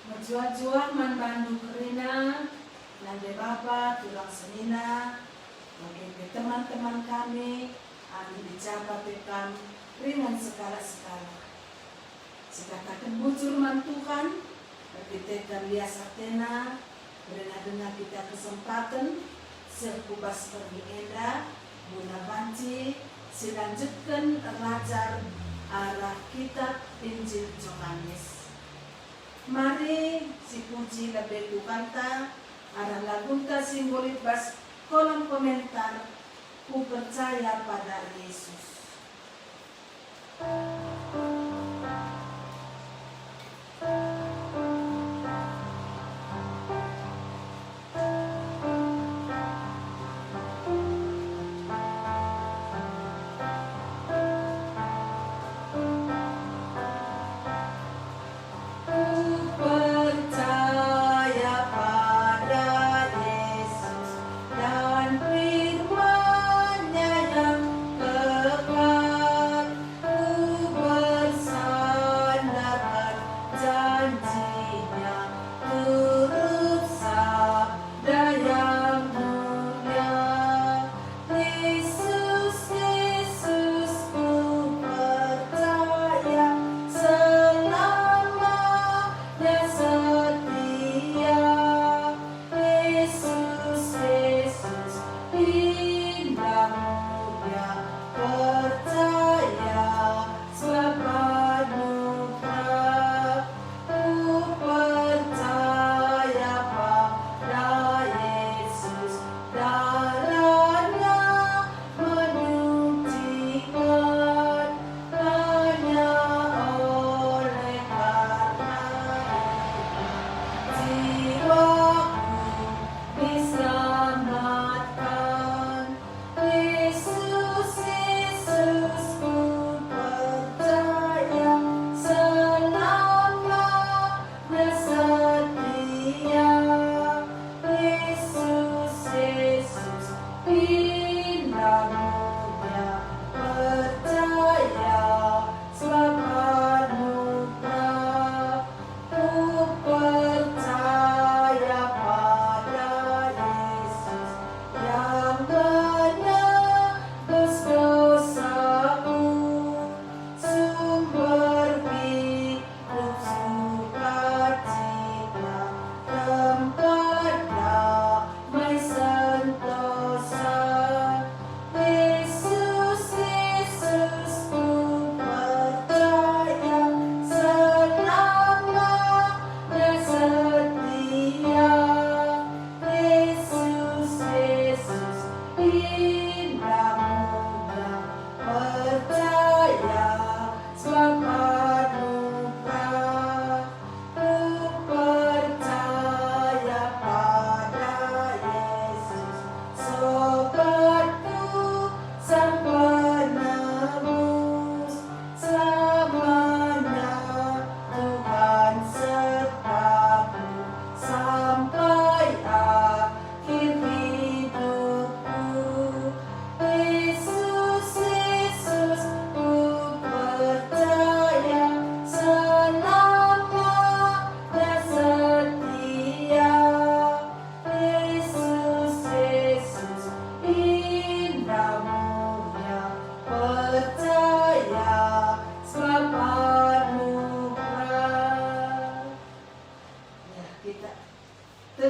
Menjual-jual man bandu kerina, nande bapa tulang senina, bagi teman-teman kami, kami dicapai bekam ringan segala-segala. Sekatakan bujur man Tuhan, berkitekan lias Athena, berena kita kesempatan, sekubas pergi enda, guna banci, silanjutkan rajar arah kitab Injil Yohanes. Mari si puji lebih Tuhan ta, arah lagunta simbolik bas kolom komentar, ku percaya pada Yesus.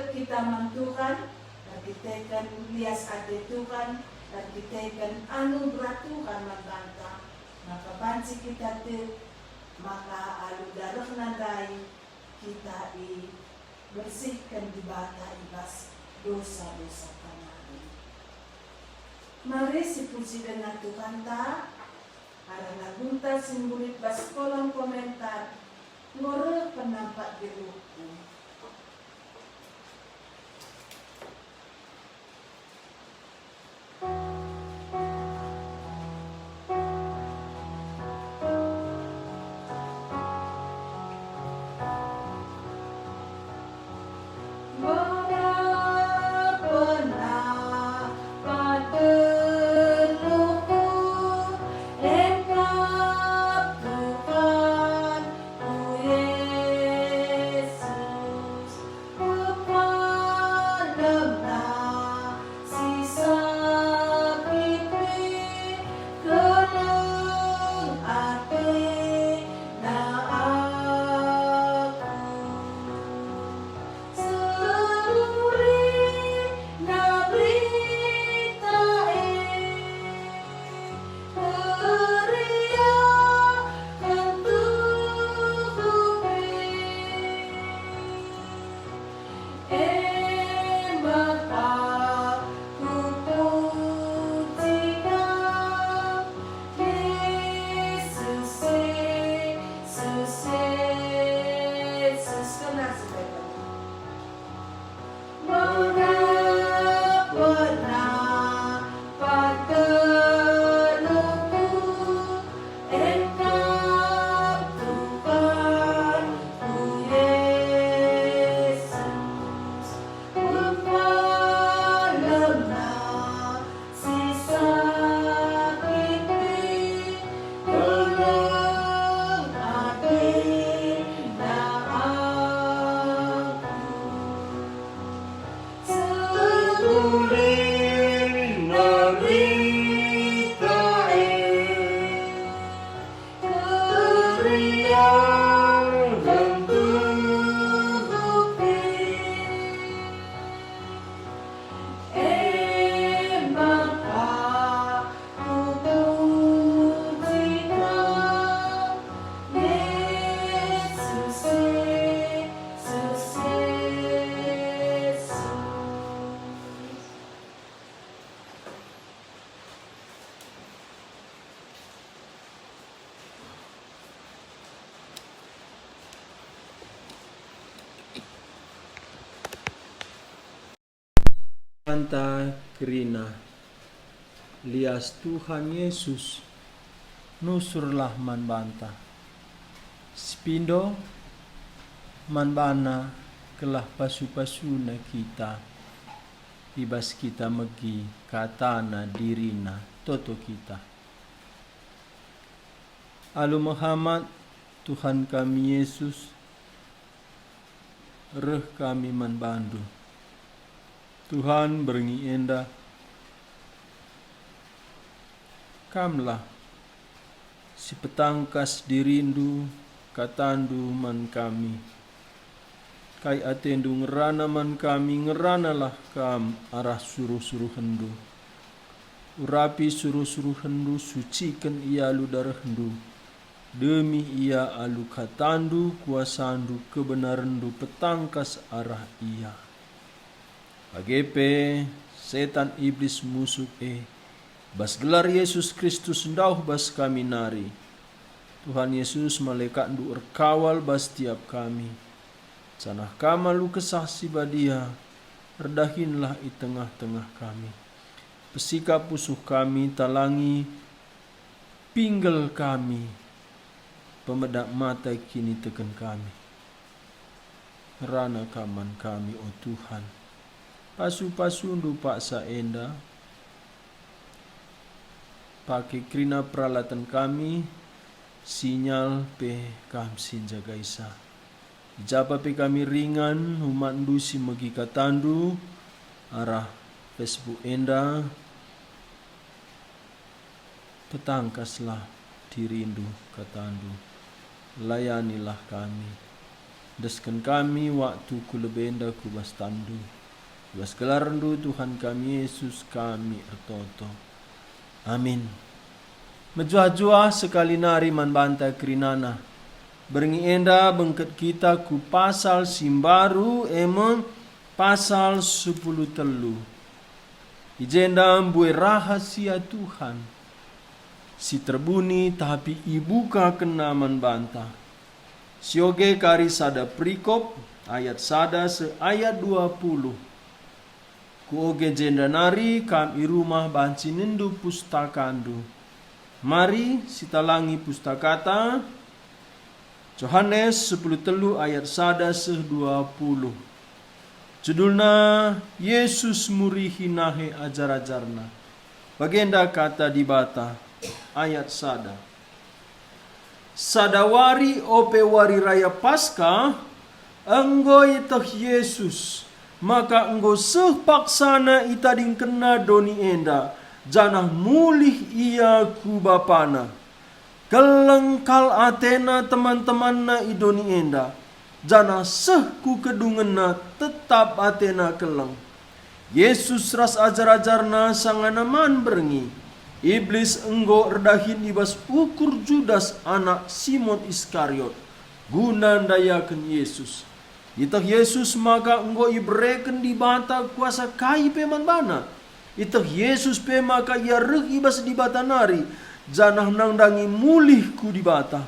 Kita mentuhan dan kita lias ade Tuhan dan kita anugerah Tuhan membantah maka banci kita maka alu darah nadai kita bersihkan di bata ibas dosa-dosa kami. Mari si puji dengan Tuhan ta arah lagunta simbolik bas kolom komentar ngore penampak di ruku. Engkau Tuhan, ku Yesus. saudara. Pernah pateluku engkau Tuhanku Yesus, memelena si sakiti, tolong adina aku. Sebulan narita keriang dan tuhupi, maka ku puji Kau, Yesus, Yesus, Yesus. Banta Krina lias Tuhan Yesus nusurlah man banta spindo man bana kelah pasu-pasuna kita ibas kita megi katana dirina toto kita alu Muhammad Tuhan kami Yesus reh kami man bandu Tuhan beringi enda kamlah si petangkas dirindu katandu man kami kai atendu ngerana man kami ngeranalah kam arah suruh-suruh hendu urapi suruh-suruh hendu sucikan ia alu darah hendu demi ia alu katandu kuasandu kebenarandu petangkas arah ia Agepe setan iblis musuh bas gelar Yesus Kristus ndauh bas kami nari Tuhan Yesus malaikat ndu erkawal bas tiap kami sanah kamalu kesaksi badia redahinlah i tengah-tengah kami pesika pusuh kami talangi pinggel kami pemedak mata kini teken kami rana kaman kami o Tuhan pasu-pasu ndu paksa enda pakai krina peralatan kami sinyal pe kam sin jaga isa japa pe kami ringan umat ndu si megi katandu arah Facebook enda petangkaslah dirindu katandu layanilah kami desken kami waktu ku lebenda ku bas tandu bas gelarndu Tuhan kami Yesus kami ertoto. Amin. Menjua-jua sekali nari man banta krinana. Beringi enda bengket kita ku pasal simbaru emon pasal 10 telu. Ijenda mbue rahasia Tuhan. Si terbuni tapi ibuka kena man banta. Sioge kari sada prikop ayat sada se ayat 20. Kuoge jenda nari kam i rumah banci nindu pustakandu. Mari sitalangi pustakata Yohanes 10 telu ayat sada se 20. Judulna Yesus murihi nahe ajar-ajarna. Bagenda kata di bata ayat sada. Sadawari ope wari raya Paskah enggo itah Yesus maka enggo sepaksana itading kena doni enda janah mulih ia ku bapana kelengkal atena teman-temanna idoni enda janah seh ku kedungenna tetap atena keleng Yesus ras ajar-ajarna sanganaman berengi iblis enggo erdahin ibas ukur Judas anak Simon Iskariot guna ndayakeun Yesus itah Yesus maka enggo ibreken di bata kuasa kai peman bana. Itah Yesus pe maka ia reg ibas di bata nari. Janah nangdangi mulih ku di bata.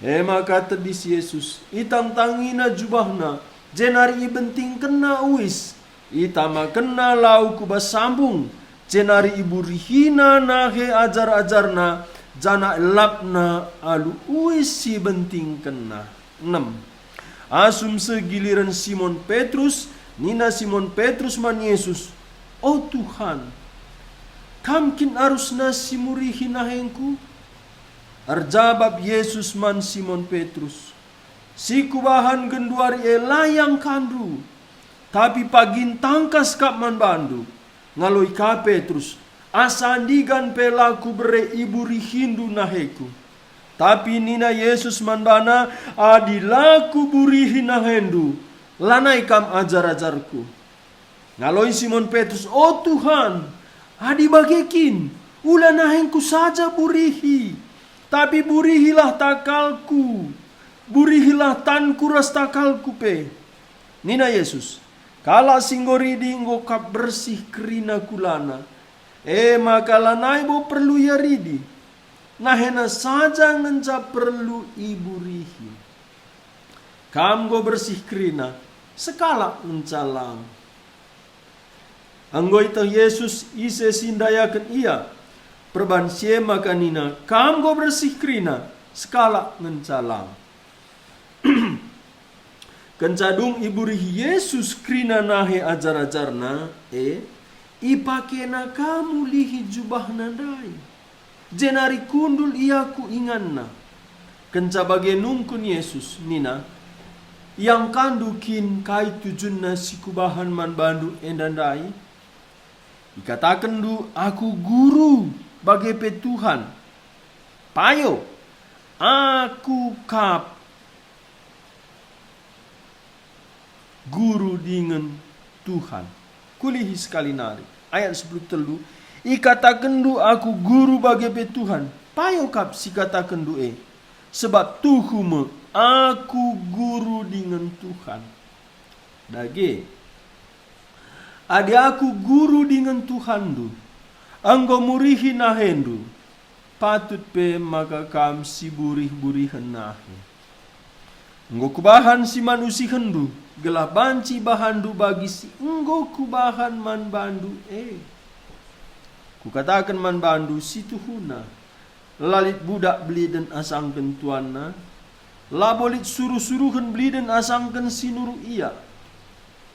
Maka tedis Yesus. Itang tangina jubahna. jenari ibenting kena uis, itama kena lau kubas sambung, jenari ibu rihina nahe ajar-ajarna, jana elapna alu uis si benting kena. 6. Asum segiliran Simon Petrus, nina Simon Petrus man Yesus, "Oh Tuhan, kamkin arusna si murihi nahengku?" Arjabab Yesus man Simon Petrus, "Si kubahan genduari layang kandu, tapi pagin tangkas kap man bandu, ngaloi ka Petrus, asandigan pelaku bere ibu rihindu naheku. Tapi nina Yesus man bana, adilaku burihi nahendu, lanai kam ajar-ajarku." Ngaloi Simon Petrus, "Oh Tuhan, adi bagekin, ulah nahengku saja burihi, tapi burihilah takalku, burihilah tanku ras takalku pe." Nina Yesus, "Kala singgoridi ngokap bersih kerina kulana, maka lanai bo perlu yaridi, nahena saja ngenca perlu iburihi. Kam go bersih kerina, sekala ngencalang." Anggo ito Yesus ise sindayakan ia, perban sie makanina, kam go bersih kerina, sekala ngencalang. Kencadung iburihi Yesus krina nahe ajar-ajarna, ipakena kamu lihi jubah nadai, jenari kundul iaku inganna. Kenca bage nungkun Yesus, nina, yang kandukin kai tujunna si kubahan man bandu endandai, ikatakan du aku guru bage pe Tuhan, payo aku kap guru dengan Tuhan. Kulihi sekali nari. Ayat 10 telu. Ikatakan du aku guru bagi pe Tuhan. Payo kap si katakan du sebab tuhume aku guru dengan Tuhan. Dage. Adi aku guru dengan Tuhan du. Anggo murihi nahendu. Patut pe maka kam si burih-burihan nahe. Enggo kubahan si manusi hendu, gelah banci bahandu bagi si enggo kubahan man bandu Kukatakan man bandu si tuhuna, lalit budak beli dan asangken tuanna, labolit suruh-suruhan beli dan asangken si nuru iya.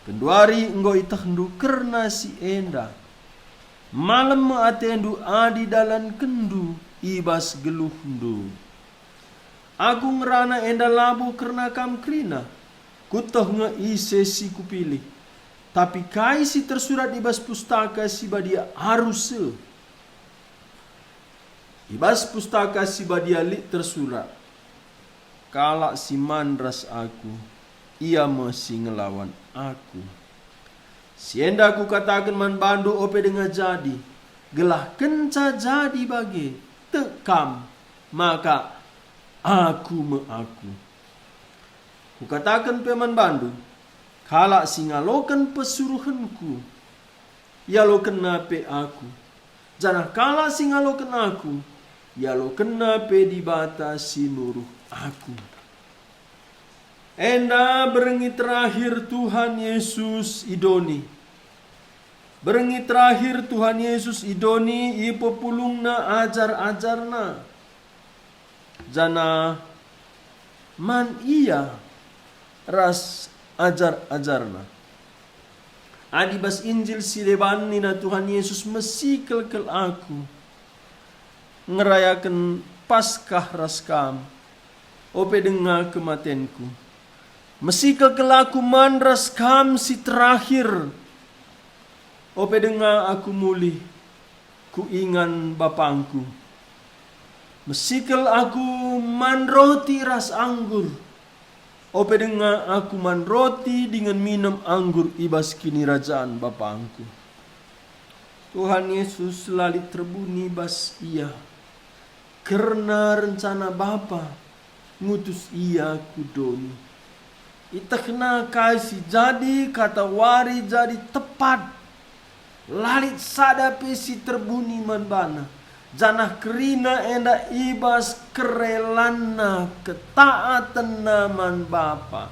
Kenduari enggo itahdu kerna si enda, malam maatendu adi dalan kendu ibas geluhndu. Aku ngerana enda labu kerna kam krina, kutoh nge ise si kupilih. Tapi kai si tersurat ibas pustaka si badia haruse. Ibas pustaka si badia lik tersurat. Kalak si mandras aku, ia masih ngelawan aku. Si enda aku katakan man bandu ope dengan jadi, gelah kenca jadi bagi tekam, maka aku me aku. Kukatakan peman bandu, kalak singalokan pesuruhanku, ya lo kena pe aku. Janah kalak singalokan aku, ya lo kena pe dibatasi nuruh aku. Enda berengi terakhir Tuhan Yesus idoni. Berengi terakhir Tuhan Yesus idoni, ipo pulungna ajar-ajarna. Jana man iya ras ajar-ajarna. Adibas Injil si deban nina Tuhan Yesus mesikel kel aku, ngerayakan Paskah raskam, ope denga kematenku. Mesikel kel aku man raskam si terakhir, ope denga aku mulih, ku ingan bapangku. Mesikel aku man roti ras anggur, ope denga aku man roti dengan minum anggur ibas kini rajaan bapangku. Tuhan Yesus lali terbuni bas ia, karena rencana Bapa ngutus ia kudoni. Itakna kasih jadi kata wari jadi tepat, lalit sadape si terbuni man bana. Janah kerina enda ibas kerelana ketaatan naman Bapa.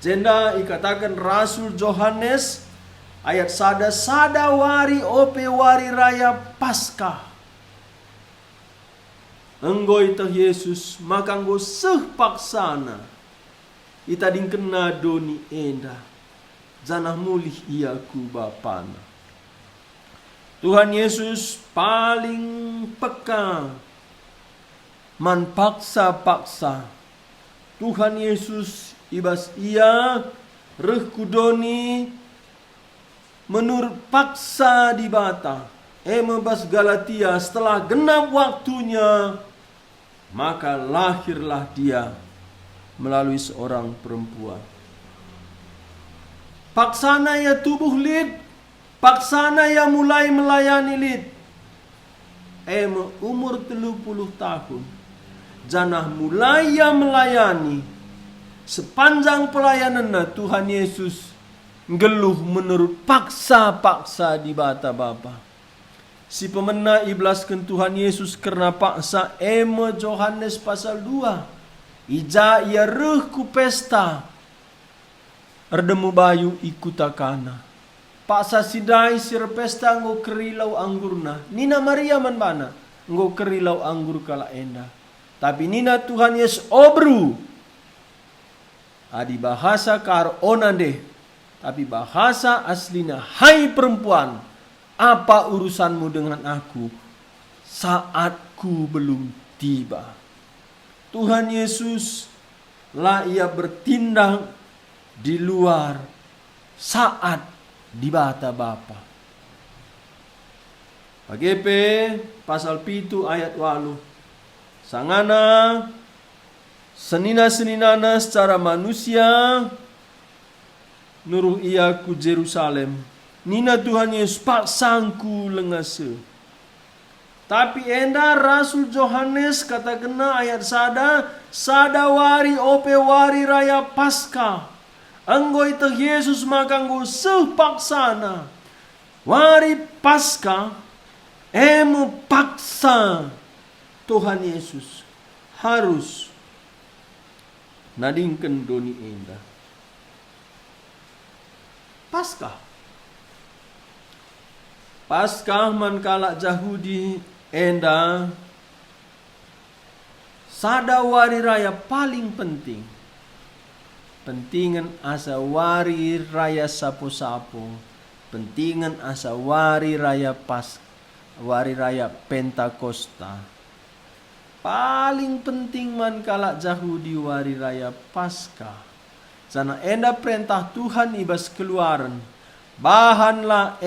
Jenda ikatakan Rasul Yohanes ayat sada wari ope wari raya Paskah. Enggo ita Yesus maka enggo seh paksana ita dingkena doni enda janah mulih iaku bapana. Tuhan Yesus paling peka man paksa-paksa. Tuhan Yesus ibas ia reh kudoni menurut paksa di bata. Mebas Galatia setelah genap waktunya maka lahirlah dia melalui seorang perempuan. Paksana ya tubuh lid, paksana ya mulai melayani lid. Umur 30 tahun. Janah mulai ya melayani. Sepanjang pelayanannya Tuhan Yesus ngeluh menurut paksa-paksa di bata Bapa. Si pemena iblaskan Tuhan Yesus karena paksa Yohanes pasal 2. Ija ia reh ku pesta. Erdemu bayu ikutakana. Paksa sidai sir pesta nggo kerilau anggurna. Nina Maria man bana nggo kerilau anggur kala enda. Tapi nina Tuhan Yesus obru. Adi bahasa karo onande. Tapi bahasa aslinya hai perempuan. Apa urusanmu dengan aku? Saatku belum tiba. Tuhan Yesus lah ia bertindak di luar saat di bata Bapa. PGP pasal 7 ayat 8. Sangana senina-seninana secara manusia nuruh ia ku Jerusalem. Nina Tuhan Yesus paksangku lengase. Tapi enda Rasul Yohanes kata kena ayat sada wari ope wari raya Paskah. Anggo ita Yesus maka anggo sepaksana. Wari Paskah paksa Tuhan Yesus harus nadingken doni enda. Paskah man kalak Yahudi enda sada wari raya paling penting. Pentingan asa wari raya sapo-sapo. Pentingan asa wari raya wari raya Pentakosta. Paling penting man kalak Yahudi wari raya Paskah. Sana enda perintah Tuhan ibas keluaran. Bahanlah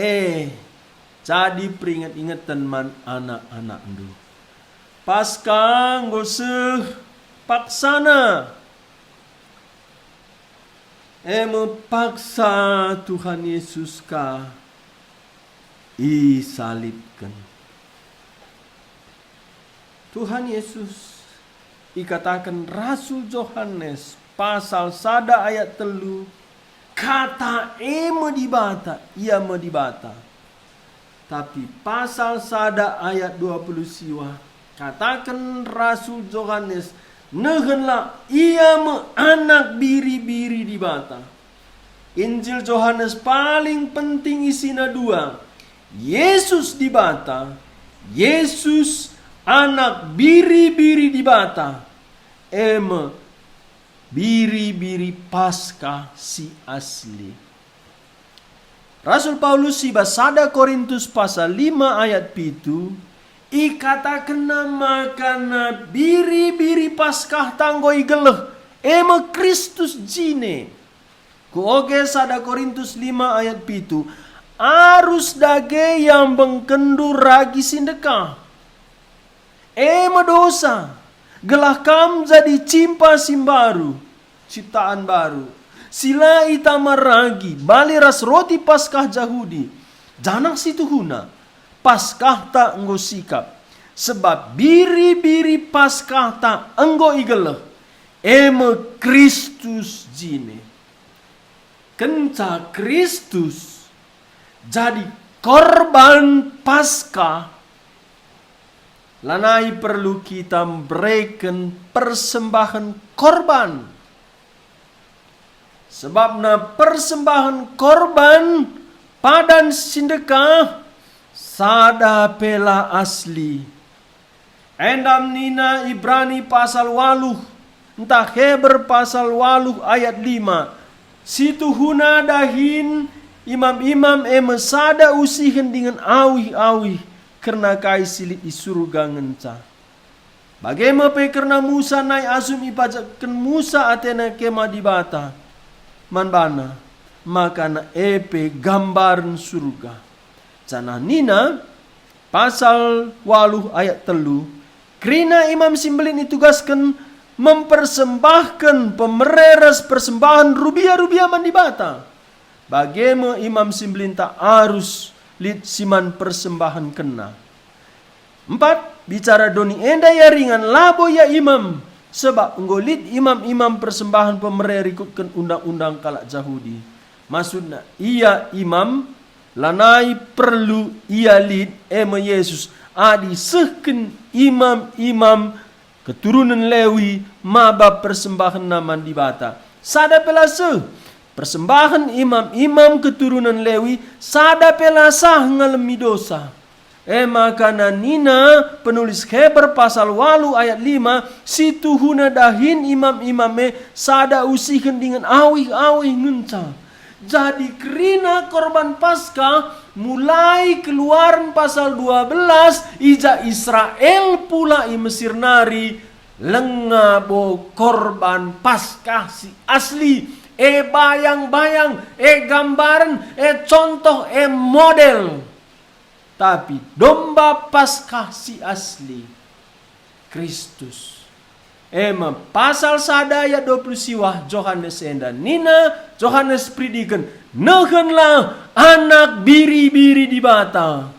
jadi peringat-ingatan man anak-anak ndu. Paskah ngoseh paksana. Mepaksa Tuhan Yesus ka isalibkan. Tuhan Yesus ikatakan Rasul Yohanes pasal sada ayat 3 kata dibata ia medibata. Tapi pasal sada ayat 20 siwa katakan Rasul Yohanes nehenlah ia anak biri-biri di bata. Injil Yohanes paling penting isina 2. Yesus di bata, Yesus anak biri-biri di bata. Biri-biri Paskah si asli. Rasul Paulus siba sada Korintus pasal 5 ayat 7 ikatakan makana biri-biri Paskah tanggoi geleh Kristus jine. Kuoge sada Korintus 5 ayat 7 arus dage yang bengkendur ragi sindekah. Dosa gelah kam jadi cimpa simbaru ciptaan baru. Sila ita maragi baliras roti Paskah Yahudi. Janang situ huna. Paskah tak enggo sikap. Sebab biri-biri Paskah tak enggo igeleh. Kristus jine. Kenca Kristus jadi korban Paskah. Lanai perlu kita berikan persembahan korban. Sebabna persembahan korban padan sindekah sada pela asli. Endam nina Ibrani pasal 8, entah Heber pasal 8 ayat 5. Situ huna dahin imam-imam sada usihin dengan awih-awih karena kai silit di surga ngenca. Bagaimana pe karena Musa naik asum ipajakan Musa atena kema di bata. Manbana maka na epe gambaran surga. Cana nina pasal 8 ayat 3. Krina imam simbelin ditugaskan mempersembahkan pemereres persembahan rubiah-rubiah mandibata. Bagaimana imam simbelin tak harus lid siman persembahan kena. 4. Bicara doni enda ya ringan labo ya imam. Sebab nggolit imam-imam persembahan pemerer ikutkan undang-undang kalak Yahudi. Maksudnya ia imam lanai perlu ia lid Yesus. Adi sehken imam-imam keturunan Lewi maba persembahan naman di bata. Sada pelasa persembahan imam-imam keturunan Lewi sada pelasah ngalami dosa. Maka nina penulis Heber pasal 8 ayat 5 situ huna dahin imam-imame sada usihin dengan awih-awih ngenca. Jadi kerina korban Paskah mulai keluaran pasal 12 ija Israel pula i Mesir nari lengabo korban Paskah si asli bayang-bayang gambaran contoh model. Tapi domba Paskah si asli Kristus. Pasal sada ayat 20 siwah Johannes enda nina Johannes predikan nehenlah anak biri-biri di bata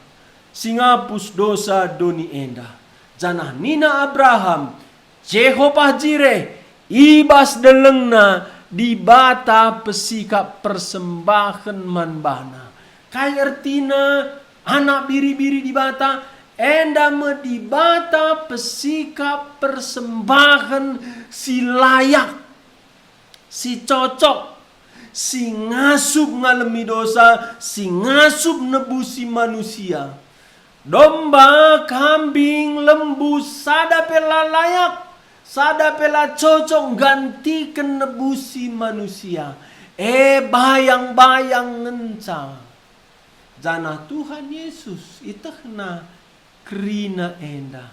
singapus dosa doni enda. Janah nina Abraham Jehovah Jireh ibas delengna di bata pesikap persembahan manbana. Kai artina anak biri-biri di bata enda me di bata pesikap persembahan si layak, si cocok, si ngasup ngalemi dosa, si ngasup nebusi manusia. Domba, kambing, lembu, sada pela layak, sada pela cocok gantikan nebusi manusia. Bayang-bayang ngenca. Janah Tuhan Yesus itahna kerina enda.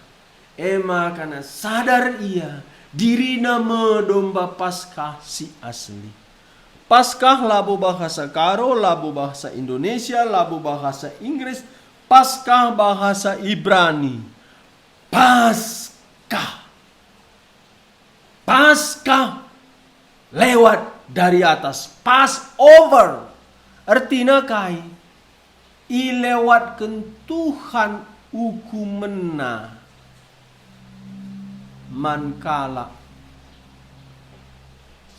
Karena sadar ia dirina me domba Paskah si asli. Paskah labo bahasa Karo, labo bahasa Indonesia, labo bahasa Inggris, Paskah bahasa Ibrani. Paskah. Paskah lewat dari atas. Passover. Artinya kai ilewatkan Tuhan hukumena mankala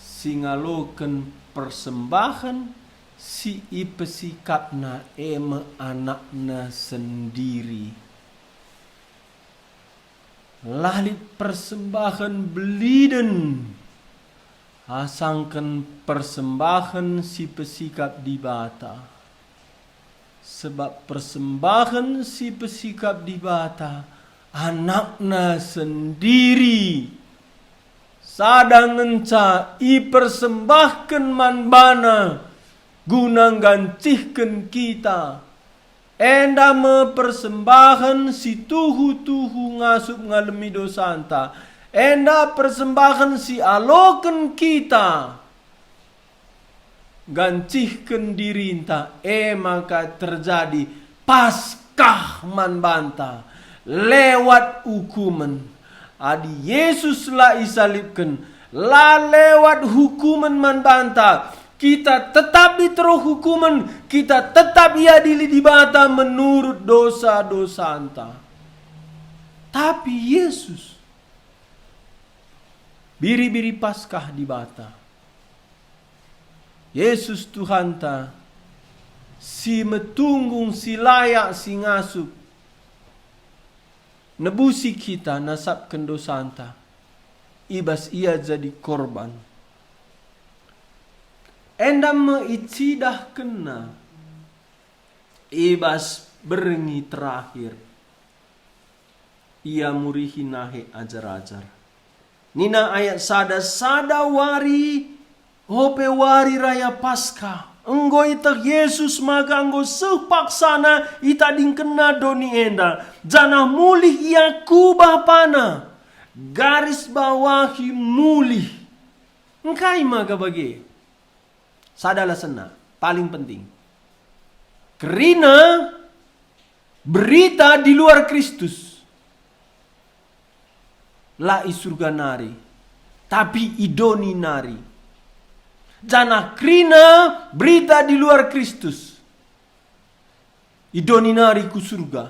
singaloken persembahan si ipesikapna anakna sendiri. Lahlit persembahan beliden asangken persembahan si pesikap di bata. Sebab persembahan si pesikap di bata anakna sendiri sadang ngenca i persembahkan manbana guna gancihkan kita. Enda me persembahan si tuhu-tuhu ngasup ngalemi dosanta. Enda persembahan si aloken kita gancihkan dirinta. Maka terjadi Paskah manbanta lewat hukuman. Adi Yesus la isalibkan la lewat hukuman manbanta. Kita tetap diteruh hukuman, kita tetap diadili di bata menurut dosa-dosa anta. Tapi Yesus biri-biri Paskah di bata. Yesus Tuhan ta si metunggung, si layak, si ngasup nebusi kita nasabkan dosa anta. Ibas ia jadi korban. enda meicidah kena ibas berengi terakhir ia murihi nahe ajar-ajar. Nina ayat sada wari hope wari raya Paskah. Enggo ita Yesus maka enggo sepaksana ita dingkena doni enda. Janah mulih ia kubah pana. Garis bawahi mulih. Engkai maka bagi. Sadalah sena. Paling penting. Kerina berita di luar Kristus. La surga nari. Tapi idoni nari. Janah krina berita di luar Kristus. Idoni nari ku surga.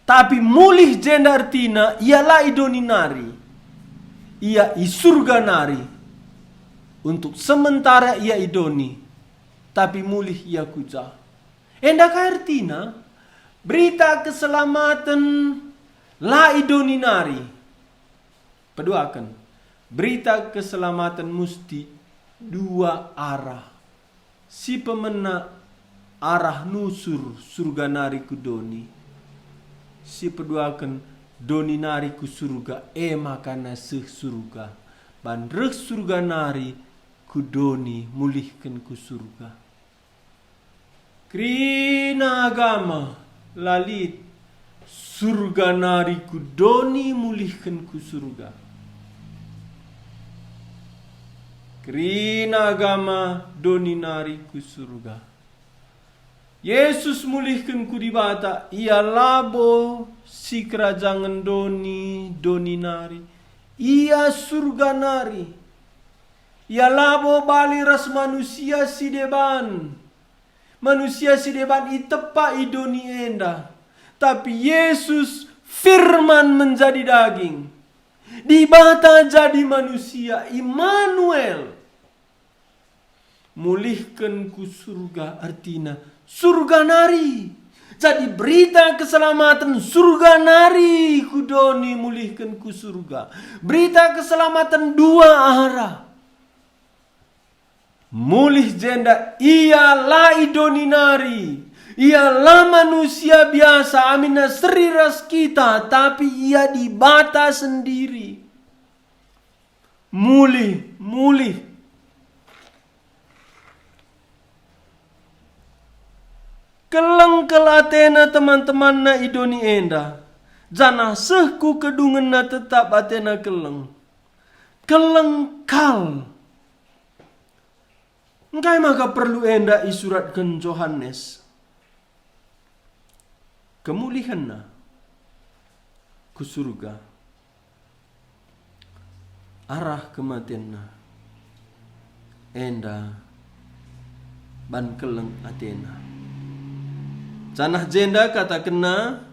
Tapi mulih jenda artina ialah idoni nari. Ia isurga nari. Untuk sementara ia idoni. Tapi mulih ia kuja. Endakah artina berita keselamatan la idoni nari. Peduakan. Berita keselamatan musti dua arah. Si pemena arah nusur surga nari ku doni. Si peduakan doni nari ku surga makana seh surga. Ban reh surga nari ku doni mulihkan ku surga. Krina agama lalit surga nari ku doni mulihkan ku surga. Krina agama doni nari ku surga. Yesus mulihkan ku di bata. Ia labo si kerajaan doni nari. Ia surga nari. Ia labo bali ras manusia si deban. Manusia si deban itepa idoni enda. Tapi Yesus firman menjadi daging. Dibata jadi manusia. Immanuel. Mulihkan ku surga artinya surga nari. Jadi berita keselamatan surga nari ku doni mulihkan ku surga. Berita keselamatan dua arah. Mulih jenda ialah idoni nari. Ialah manusia biasa, amina seriras kita, tapi ia dibata sendiri. Mulih. Keleng Atena teman-teman na idoni enda. Janah sehku kedungan na tetap Atena keleng. Keleng kal. Engkai maka perlu enda isuratkan Yohanes. Kemulihan na ku surga. Arah kematian na. Enda ban keleng Atena. Canah jenda kata kena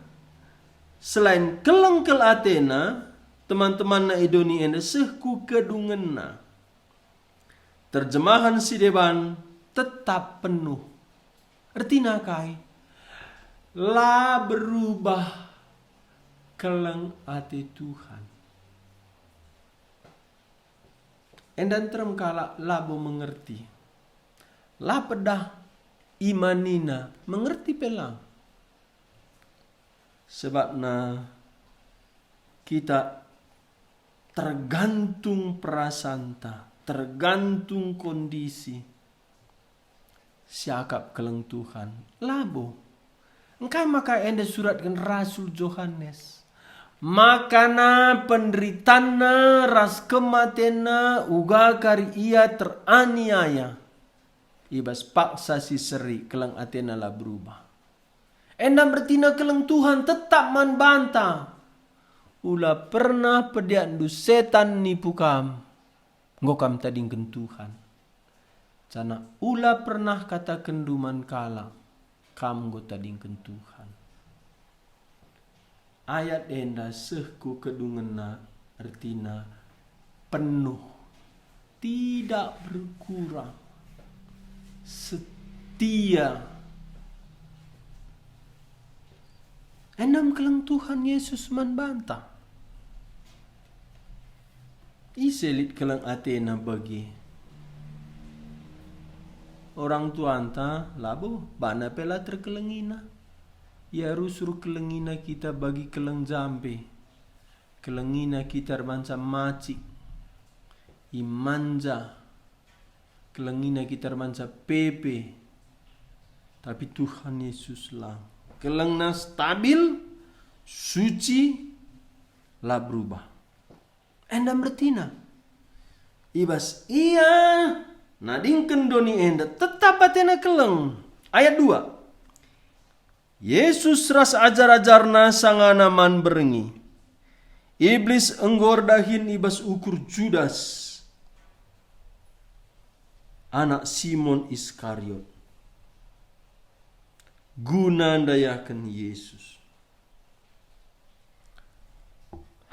selain keleng kel Atena, teman-teman na idoni enda sehku kedungan na. Terjemahan si deban tetap penuh. Artinya kai la berubah keleng ate Tuhan. Endan terem kala labo mengerti. La pedah imanina mengerti pelang. Sebabna kita tergantung prasanta, tergantung kondisi. Siakap keleng Tuhan. Labo. Engkai maka enda suratkan Rasul Yohanes. Makana penderitana ras kematena uga kari ia teraniaya. Ibas paksa si seri keleng Atena lah berubah. Enda bertina keleng Tuhan tetap man bantah. Ula pernah pediak du setan nipu kam. Ngokam tadingken Tuhan. Cana ula pernah kata kenduman kala. Kam go tadingken Tuhan. Ayat enda sehku kedungena artina penuh. Tidak berkurang. Setia. Endam keleng Tuhan Yesus man bantah. Iselit keleng Atena bagi. orang tua anta labo bana pela terkelengina. Ya rusur kelengina kita bagi keleng jambe. Kelengina kita banca macik. Imanja. Kelengina kita banca pepe. Tapi Tuhan Yesus lang. Kelengna stabil, suci, lah berubah. Enda bertina. Ibas iya nadingken doni enda tetap atena keleng. Ayat 2. Yesus ras ajar-ajarna sangana man berengi. Iblis enggor dahin ibas ukur Judas. Anak Simon Iskariot. Guna ndayakan Yesus.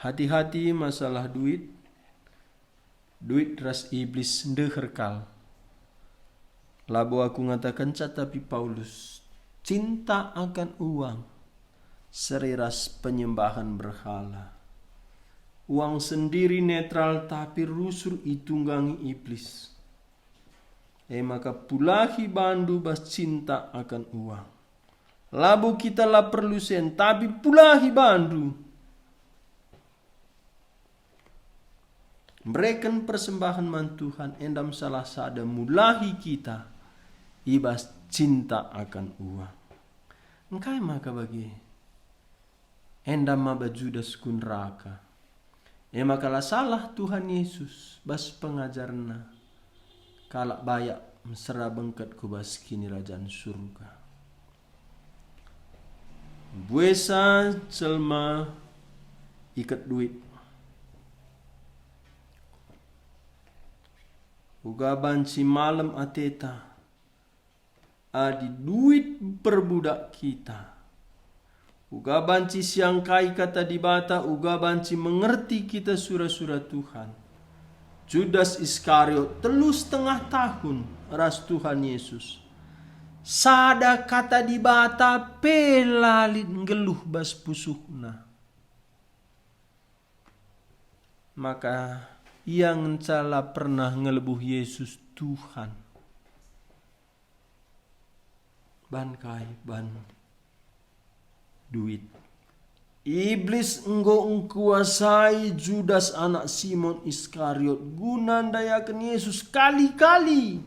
Hati-hati masalah duit. Duit ras iblis ndeherkal. Labo aku ngatakan tapi Paulus. Cinta akan uang. Sereras penyembahan berhala. Uang sendiri netral tapi rusur itunggangi iblis. Maka pulahi bandu bas cinta akan uang. Labu kita lah perlu sen tapi pulahi bandu. Berikan persembahan man Tuhan endam salah sada mulahi kita. Ibas cinta akan uang. Engkai maka bagi. Endam maba Judas kun raka. Makalah salah Tuhan Yesus bas pengajarna. Kalak bayak mesra bengkat ku bas kini rajaan surga. Buesa celma ikat duit. Uga banci malam ateta. Adi duit perbudak kita. Uga banci siang kai kata di bata. Uga banci mengerti kita surah-surah Tuhan. Judas Iskariot 3,5 tahun ras Tuhan Yesus. Sada kata di bata pelalit ngeluh bas pusuhna. Maka yang cala pernah ngelebuh Yesus Tuhan. Ban kai ban duit. Iblis enggo ngkuasai Judas anak Simon Iskariot guna ndayakan Yesus kali-kali.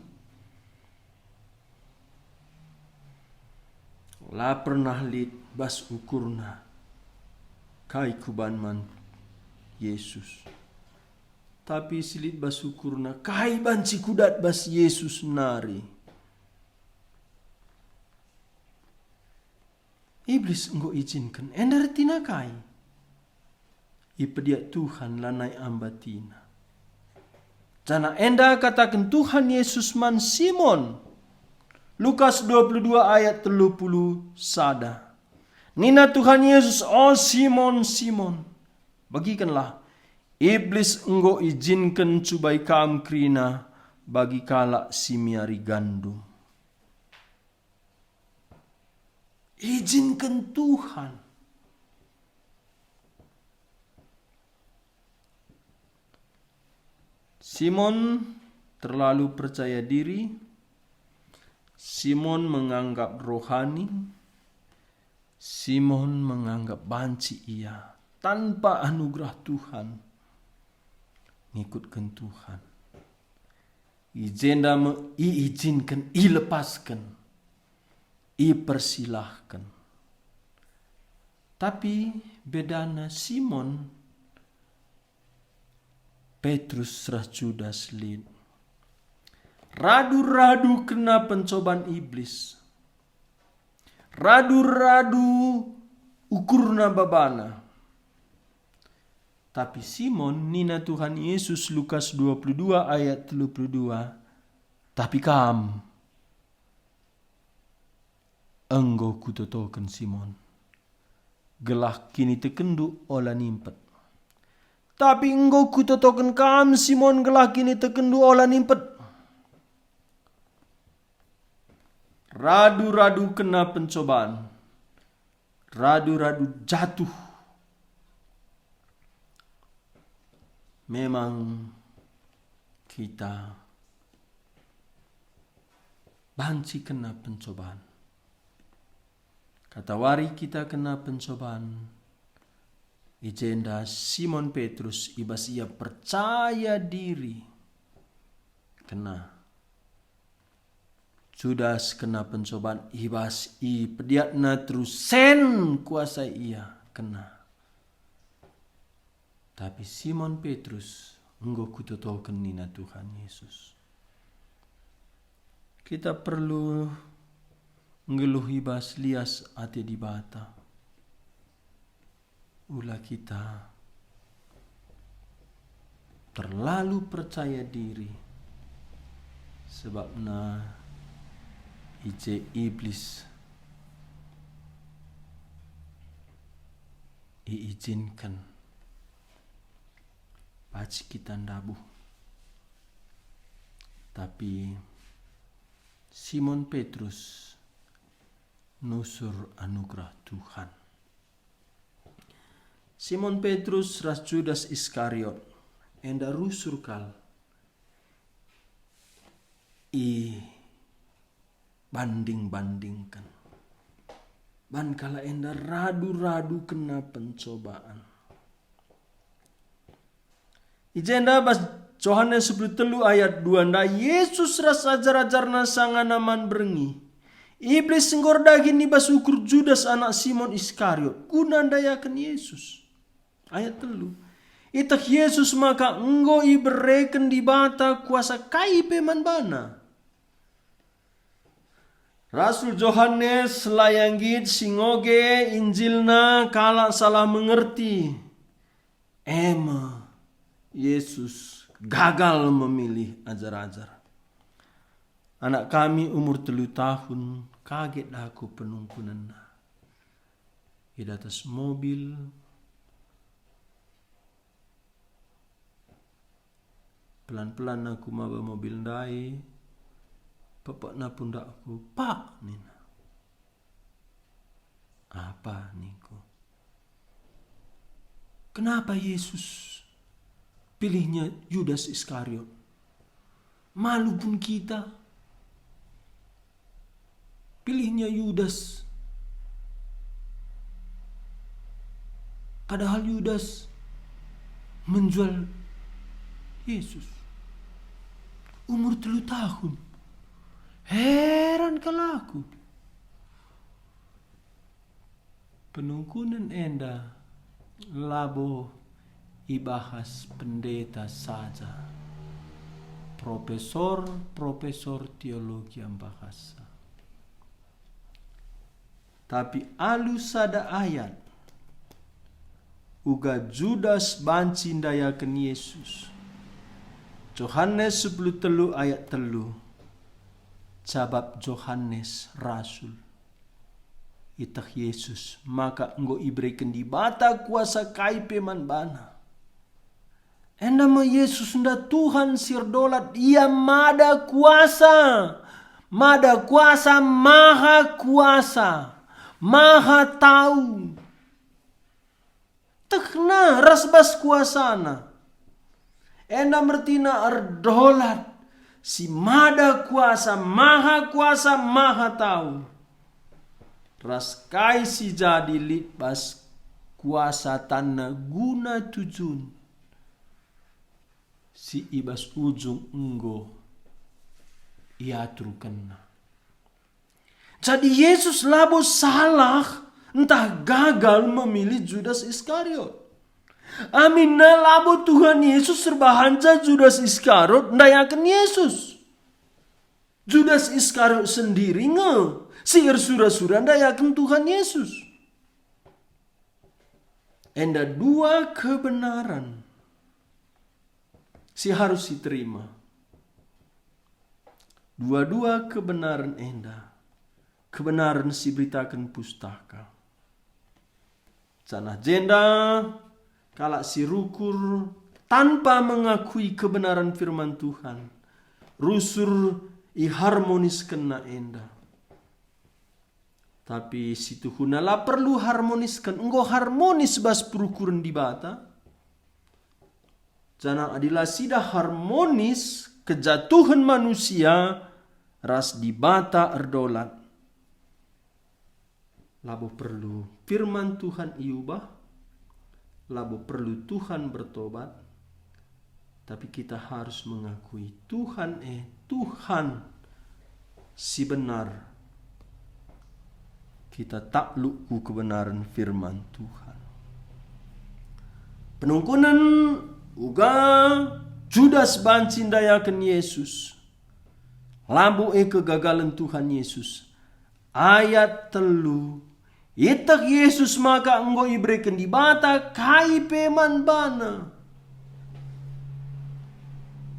La pernah lit bas ukurna kai kuban man Yesus. Tapi silit bas ukurna kai banci kudat bas Yesus nari. Iblis enggo izinkan endar tina kai. Ipedia Tuhan lanai ambatina. Jana enda katakan Tuhan Yesus man Simon. Lukas 22 ayat 30 sada. Nina Tuhan Yesus, oh Simon, Simon. Bagikanlah. Iblis enggo izinkan cubai kam krina bagi kalak simiari gandum. Izinkan Tuhan. Simon terlalu percaya diri. Simon menganggap rohani. Simon menganggap banci ia. Tanpa anugerah Tuhan. Ngikutkan Tuhan. Izinkan, ilepaskan. Ipersilahkan. Tapi bedana Simon, Petrus ras Judas lid. Radu-radu kena pencobaan iblis. Radu-radu ukurna babana. Tapi Simon nina Tuhan Yesus Lukas 22 ayat 32. Tapi kam enggo kutotoken Simon. Gelah kini tekendu ola nimpet. Tapi enggo kutotoken kam Simon gelah kini tekendu ola nimpet. Radu-radu kena pencobaan. Radu-radu jatuh. Memang kita banci kena pencobaan. Kata wari kita kena pencobaan. Ijenda Simon Petrus ibas ia percaya diri kena. Judas kena pencobaan ibas i pediatna terus sen kuasa ia kena. Tapi Simon Petrus enggo kutotoken nina Tuhan Yesus. Kita perlu ngeluh ibas lias ate di bata. Ulah kita terlalu percaya diri. Sebabna ije iblis iizinkan paci kita ndabuh. Tapi Simon Petrus nusur anugerah Tuhan. Simon Petrus ras Judas Iskariot enda rusur kal i banding-bandingkan. Ban kala enda radu-radu kena pencobaan. Ijenda bas Yohanes 10 ayat 2 nda Yesus ras ajar-ajarna sanganaman berengi. Iblis senggor daging bas ukur Judas anak Simon Iskariot guna dayakan Yesus. Ayat 3. Itak Yesus maka enggo ibereken di bata kuasa kai peman bana. Rasul Yohanes layanggit singoge Injilna kala salah mengerti. Yesus gagal memilih ajar-ajar. Anak kami umur 3 tahun kaget aku penungkunan. Di atas mobil. Pelan-pelan aku mawa mobil ndai. Bapak na pundak aku. Pak nina. Apa niku? Kenapa Yesus pilihnya Judas Iskariot? Malu pun kita. Pilihnya Yudas. Padahal Yudas menjual Yesus. Umur 3 tahun. Heran kalau aku. Penungkunan enda labo ibahas pendeta saja. Profesor teologi yang bahasa. Tapi alus ada ayat uga Judas banci ndayaken Yesus. Yohanes 10 ayat 3. Sabab Yohanes Rasul itak Yesus maka enggo iberikan di bata kuasa kai peman bana. Enda ma Yesus nda Tuhan sirdolat ia mada kuasa. Mada kuasa maha kuasa. Maha tahu. Tekna rasbas kuasana. Enda mertina ardolat. Si mada kuasa, maha tahu. Raskai si jadi litbas kuasa tanah guna tujun. Si ibas ujung enggo iatur kena. Jadi Yesus labo salah entah gagal memilih Judas Iskariot. Amin na labo Tuhan Yesus serbahanca Judas Iskariot ndayakan Yesus. Judas Iskariot sendiri siir sura-sura ndayakan Tuhan Yesus. Enda 2 kebenaran si harus diterima. 2 kebenaran enda. Kebenaran si beritakan pustaka. Canah jenda kalak si rukur tanpa mengakui kebenaran firman Tuhan. Rusur harmonis kena enda. Tapi si Tuhunala perlu harmoniskan. Enggo harmonis bas perukuran di bata. Jangan adilah sidah harmonis kejatuhan manusia ras di bata erdolat. Labo perlu firman Tuhan iubah, labo perlu Tuhan bertobat, tapi kita harus mengakui Tuhan si benar. Kita takluk ku kebenaran firman Tuhan. Penungkunan uga Judas bancindayakan Yesus. Lambu kegagalan Tuhan Yesus. Ayat 3. Itak Yesus maka enggo ibrekan di bata kai peman bana.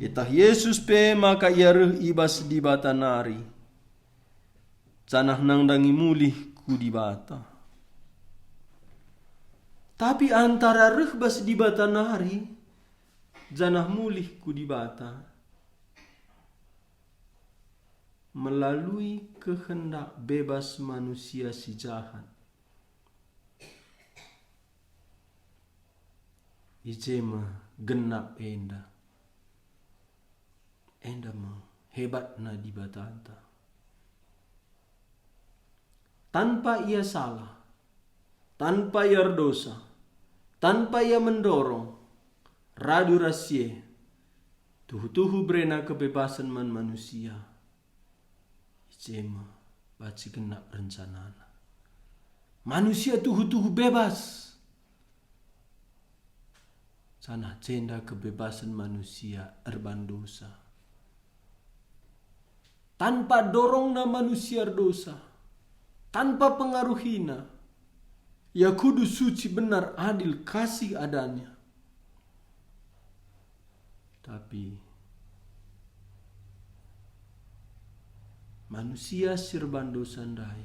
Itak Yesus pe maka iaruh ibas di bata nari. Canah nang dangi mulih ku di bata. Tapi antara rehbas di bata nari, janah mulih ku di bata. Melalui kehendak bebas manusia si jahat. Ijema genap enda. Enda mah hebat na di bata anta. Tanpa ia salah, tanpa ia dosa, tanpa ia mendorong, radu rasie, tuhu-tuhu brena kebebasan manusia. Ijema baci genap rencanana. Manusia tuhu-tuhu bebas. Sana cenda kebebasan manusia erban dosa. Tanpa dorongna manusia dosa, tanpa pengaruhina, ya kudu suci benar adil kasih adanya. Tapi manusia sirban dosa ndai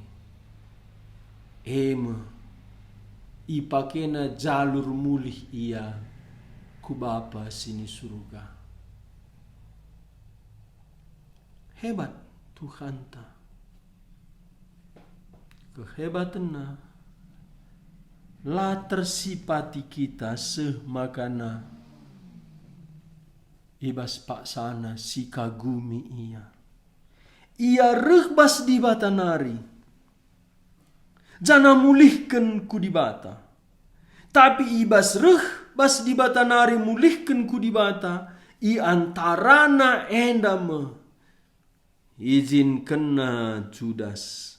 ipakena jalur mulih ia ku Bapa sini surga. Hebat Tuhan ta. Kehebatanna la tersipati kita semakana ibas paksana si kagumi ia. Ia rehbas di bata nari. Jana mulihkan ku di bata. Tapi ibas rehbas di bata nari mulihkan ku di bata. I antarana endama. Izin kena Judas.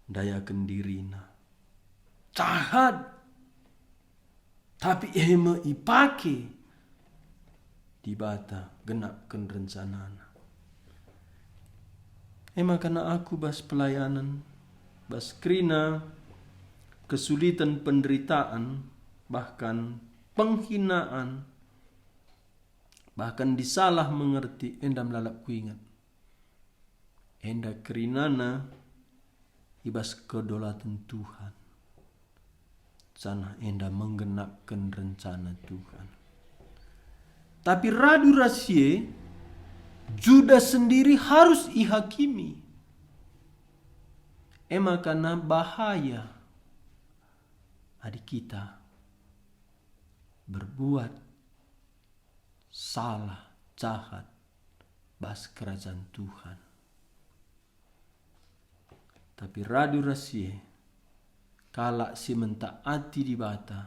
Daya kendirina. Jahat. Tapi ema ipake. Di bata genapkan rencanana. Ema karena aku bas pelayanan, bas krina, kesulitan penderitaan, bahkan penghinaan, bahkan disalah mengerti, enda melalap kuingat. Enda kerinana, ibas kedolatan Tuhan. Sana enda menggenapkan rencana Tuhan. Tapi radu rasie, Judas sendiri harus ihakimi. Ema karena bahaya adik kita berbuat salah, jahat, bas kerajaan Tuhan. Tapi radu rasie, kalak si mentaati di bata,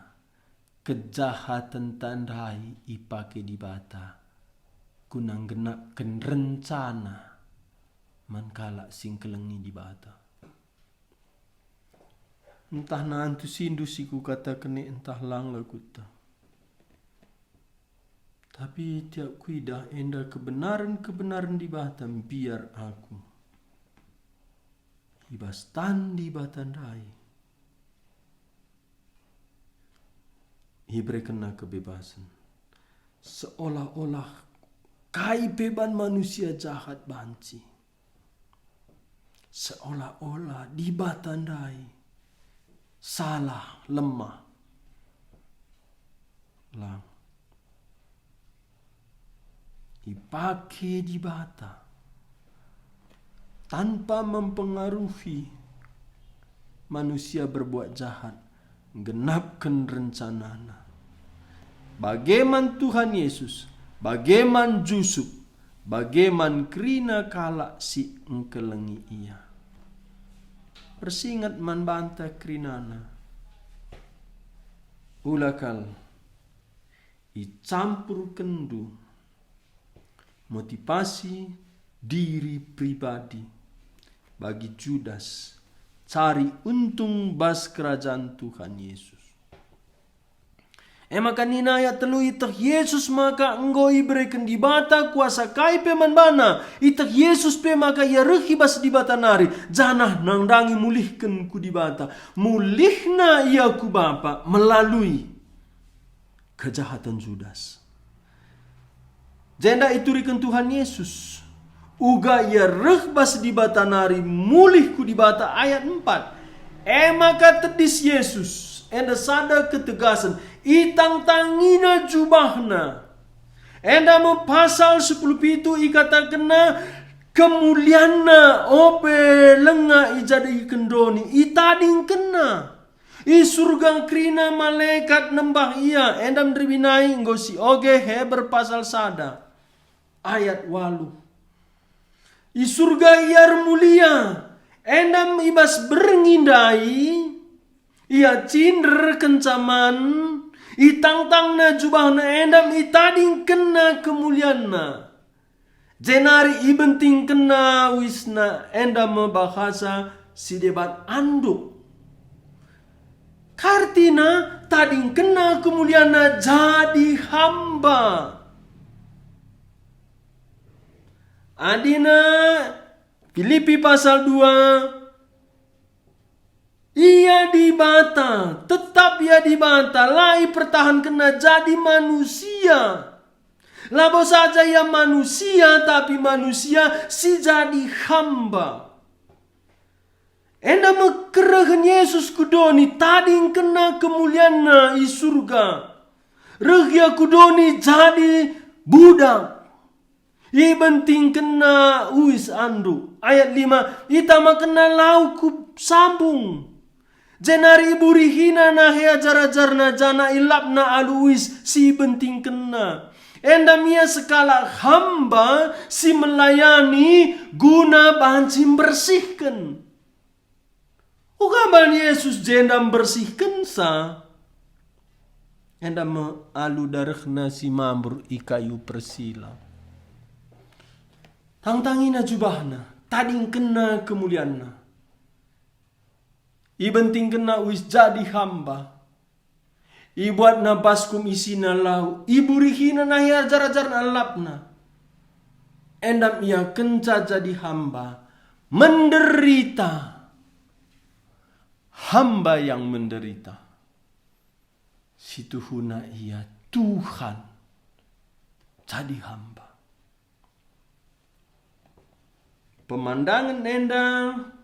kejahatan tandai ipake di bata. Kunang genapkan rencana mankala sing kelengi di bata. Entah nantu sindu siku kata kene entah lang lakuta. Tapi tiap kuida enda kebenaran di bata biar aku. Ibas tandi batandai. Ibre kena kebebasan. Seolah-olah kai beban manusia jahat banci. Seolah-olah dibatandai. Salah, lemah. Lang. Ipake di bata. Tanpa mempengaruhi manusia berbuat jahat. Genapkan rencanana. Bagaimana Tuhan Yesus, bagaimana Yusuf, Bagaimana krina kalak si engkelengi ia. Persingat man banta krinana. Ulakal icampur kendu motivasi diri pribadi bagi Judas cari untung bas kerajaan Tuhan Yesus. Maka nina ayat telu itak Yesus maka enggo iberikan di bata kuasa kai peman bana. Itak Yesus pe maka ia rehi bas di bata nari. Janah nangdangi mulihkan ku di bata. Mulihna ia ku bapa melalui kejahatan Judas. Jenda iturikan Tuhan Yesus. Uga ia reh bas di bata nari mulih ku di bata ayat 4. Maka tedis Yesus. Enda sada ketegasan. Itang tangina jubahna. Enda mo pasal 10 pitu ikata kena kemuliana ope lenga ijadi kendoni. Itading kena. I surgang krina malaikat nembah ia. Enda mendribinai ngosi oge heber pasal sada. Ayat 8. I surga iar mulia. Enda ibas berngindai. Ia cinder kencaman, itang-tang na jubah na endam itading kena kemulianna. Jenari ibenting kena wisna endam bahasa si debat anduk. Kartina tading kena kemulianna jadi hamba. Adina Filipi pasal 2. Ia dibata, tetap ia dibata, lai pertahan kena jadi manusia. Labo saja ia manusia, tapi manusia si jadi hamba. Enda mekerehen Yesus kudoni, tading kena kemulianna i surga. Regia kudoni jadi budak. I benting kena uis andu. Ayat 5, itama kena lauku sambung. Jenari iburihina nahe ajar-ajarna jana ilapna aluis si benting kena. Enda mia sekala hamba si melayani guna banci bersihkan. Ugaban Yesus jendam bersihkan sa. Enda me alu darahna si mambur ikayu persila. Tangtangina jubahna, tading kena kemulianna. Ibenting kena wis jadi hamba. Ibuat na baskum isina lau. Iburihina na ajar-ajar na lapna. Endam ia kenca jadi hamba. Menderita. Hamba yang menderita. Situhuna ia Tuhan. Jadi hamba. Pemandangan endang.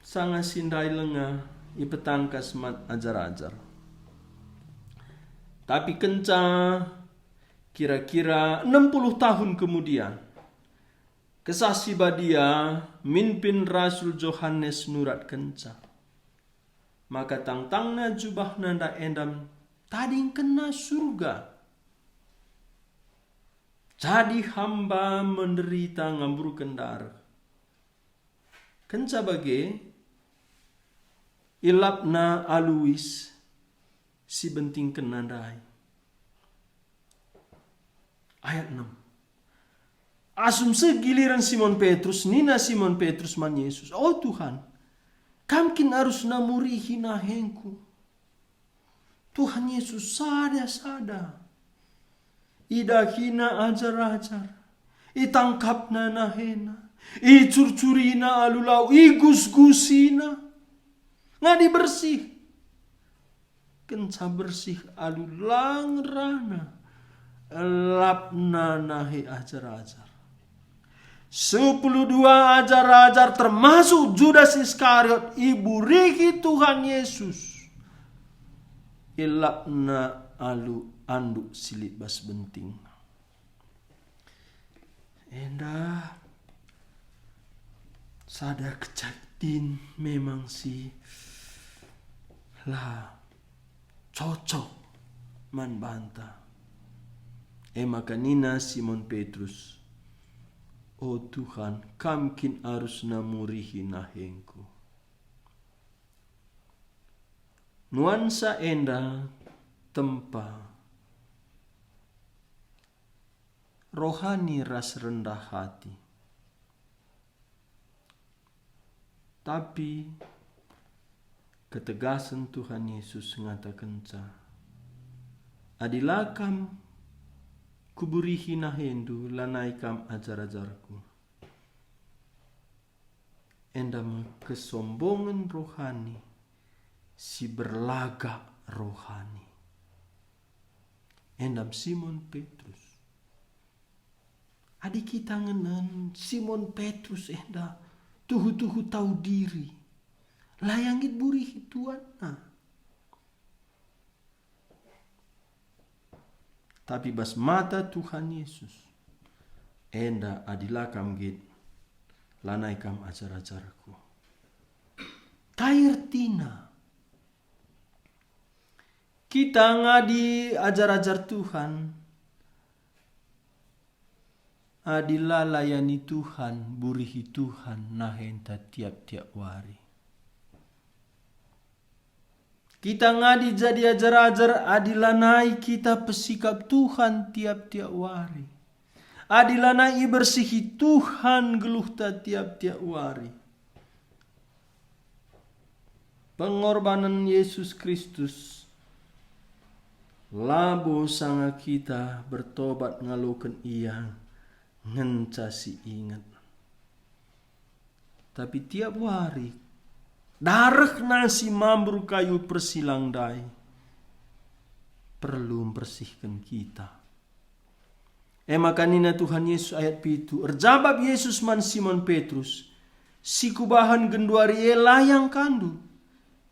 Sangat sindai lenga ipetangka semat ajar-ajar. Tapi kenca kira-kira 60 tahun kemudian kesasi badia mimpin Rasul Yohanes nurat kenca. Maka tangtangna jubah nanda endam tading kena surga. Jadi hamba menderita ngamburu kendar. Kenca bage ilapna aluis si benting kenandai. Ayat 6. Asum segiliran Simon Petrus, nina Simon Petrus man Yesus. Oh Tuhan, kamkin harus namurihi nahengku. Tuhan Yesus sada. Idahina ajar-ajar. Itangkapna nahena. Icurcurina alulau. Igus-gusina. Ngadi bersih. Kenca bersih alulang rana. Lapna nahi ajar-ajar. 12 ajar-ajar termasuk Judas Iskariot. Ibu riki Tuhan Yesus. Ilapna alu anduk silit bas benting. Endah. Sadar kecatin memang si lah cocok man banta. Maka nina Simon Petrus, "Oh Tuhan, kamkin arus namurihi nahengku." Nuansa enda tempa rohani ras rendah hati. Tapi ketegasan Tuhan Yesus ngatakan adilakam kuburihi nahendu lanaikam ajar-ajarku. Endam kesombongan rohani si berlagak rohani. Endam Simon Petrus. Adik kita ngenen Simon Petrus enda tuhu-tuhu tahu diri. Layangit burihi Tuhan. Tapi bas mata Tuhan Yesus enda adilakam git lanaikam ajar-ajarku. Tairtina kita ngadi ajar-ajar Tuhan, adilah layani Tuhan, burihi Tuhan nahenta tiap-tiap wari. Kita ngadi jadi ajar-ajar adilanai kita pesikap Tuhan tiap-tiap wari. Adilanai bersihi Tuhan geluhta tiap-tiap wari. Pengorbanan Yesus Kristus labo sanga kita bertobat ngalukan ia ngencasi ingat. Tapi tiap hari darah nasi mambur kayu persilang dai perlu membersihkan kita. Makanina Tuhan Yesus ayat pitu. Erjabab Yesus man Simon Petrus. Si kubahan genduari layang kandu.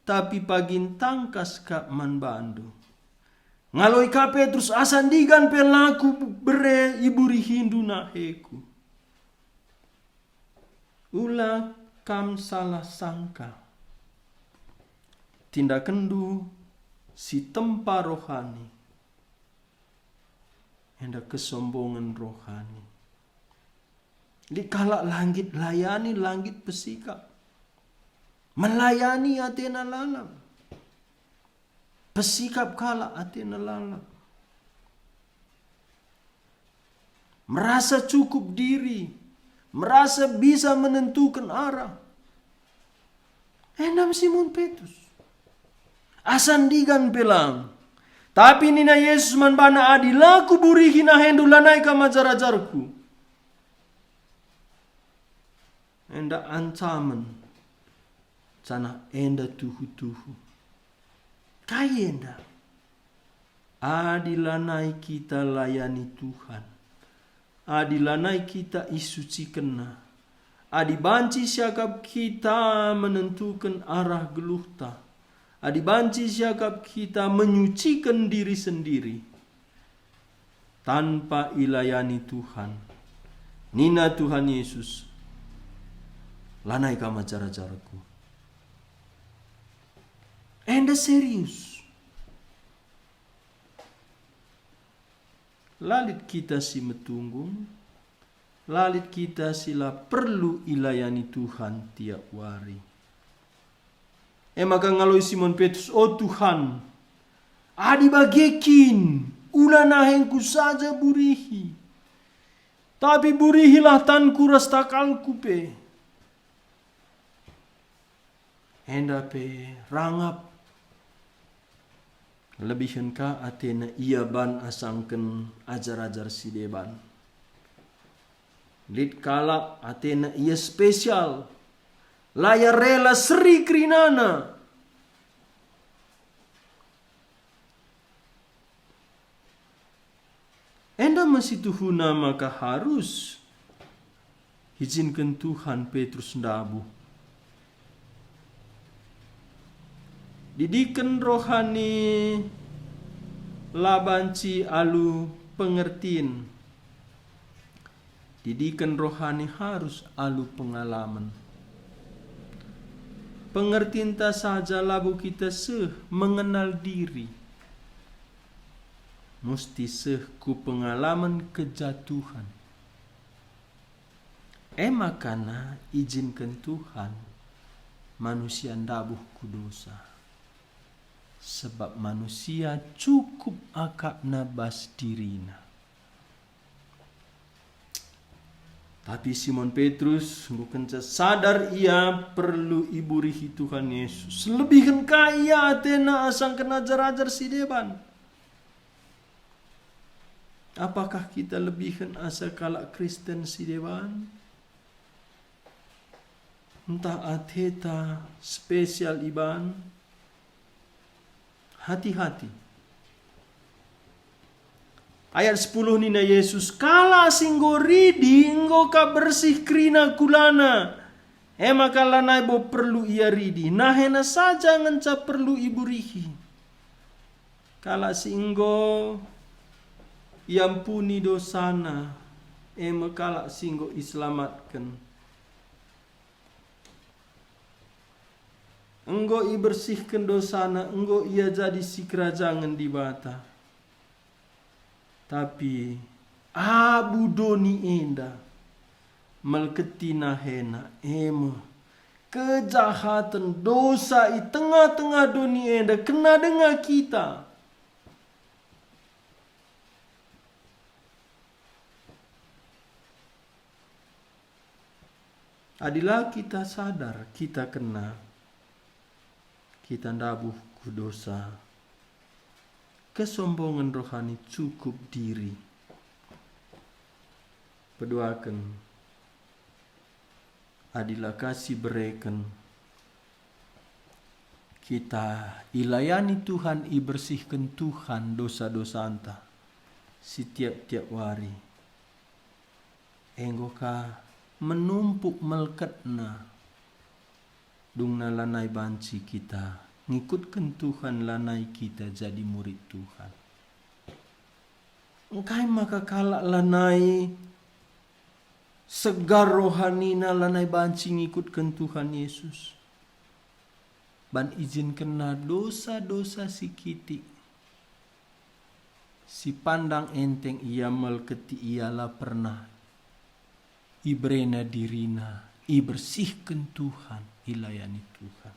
Tapi pagin tangkas kap man bandu. Ngaloi ka Petrus asandigan pelaku bere iburi hindu naheku. Ula kam salah sangka. Tindak kendu si tempa rohani. Hendak kesombongan rohani. Dikala langit layani langit pesikap. Melayani atena lalam. Pesikap kala atena lalam. Merasa cukup diri. Merasa bisa menentukan arah. Enam Simon Petrus. Asandigan pelang. Tapi nina Yesus man bana adilaku burihi nahendu lanai kam ajar-ajarku. Enda ancaman. Cana enda tuhu-tuhu. Kaya enda. Adilanai kita layani Tuhan. Adilanai kita isuci kena. Adibanci siakap kita menentukan arah geluhta. Adibanci siakap kita menyucikan diri sendiri. Tanpa ilayani Tuhan. Nina Tuhan Yesus. Lanai kam ajar-ajarku. Enda serius. Lalit kita si metunggung. Lalit kita sila perlu ilayani Tuhan tiap hari. Maka ngaloi Simon Petrus, "Oh Tuhan, adi bagekin, ula nahengku saja burihi. Tapi burihilah tanku rastakalku pe." Enda pe rangap. Lebihan ka atena ia ban asangken ajar-ajar si deban. Lit kalak atena ia spesial. Laya rela seri krinana. Enda masih tuhuna maka harus izinkan Tuhan Petrus ndabu. Didikan rohani labanci alu pengertian. Didikan rohani harus alu pengalaman. Pengertian tak saja labu kita mengenal diri. musti ku pengalaman kejatuhan. Makana izinkan Tuhan manusia ndabuh ku dosa. Sebab manusia cukup akak nabas dirina. Tapi Simon Petrus bukan sadar ia perlu iburihi Tuhan Yesus. Lebihkan kaya atena asang kena ajar-ajar si deban. Apakah kita lebihkan asa kalak Kristen si deban? Entah ateta spesial iban. Hati-hati. Ayat 10 nina Yesus, kala singgo ridi enggo ka bersih krina kulana. Maka lanai bo perlu ia ridi. Nahena saja ngenca perlu iburihi. Kala singgo iampuni dosana. Kala singgo islamatkan. Enggo i bersihkan dosana, enggo ia jadi si kerajangan di bata. Tapi abu doni enda melketi nahena kejahatan dosa i tengah-tengah doni enda kena dengan kita. Adilah kita sadar kita kena, kita ndabuh ku dosa. Kesombongan rohani cukup diri. Berdoakan. Adilah kasih berikan. Kita ilayani Tuhan, ibersihkan Tuhan dosa-dosa anta. Setiap-tiap hari. Enggoka menumpuk melketna. Dungna lanai banci kita. Ngikutkan Tuhan lanai kita jadi murid Tuhan. Engkai maka kalak lanai segar rohanina lanai banci ngikutkan Tuhan Yesus. Ban izin kena dosa-dosa si kiti. Si pandang enteng ia melketi ialah pernah. Ibrena dirina, ibersihkan Tuhan, ilayani Tuhan.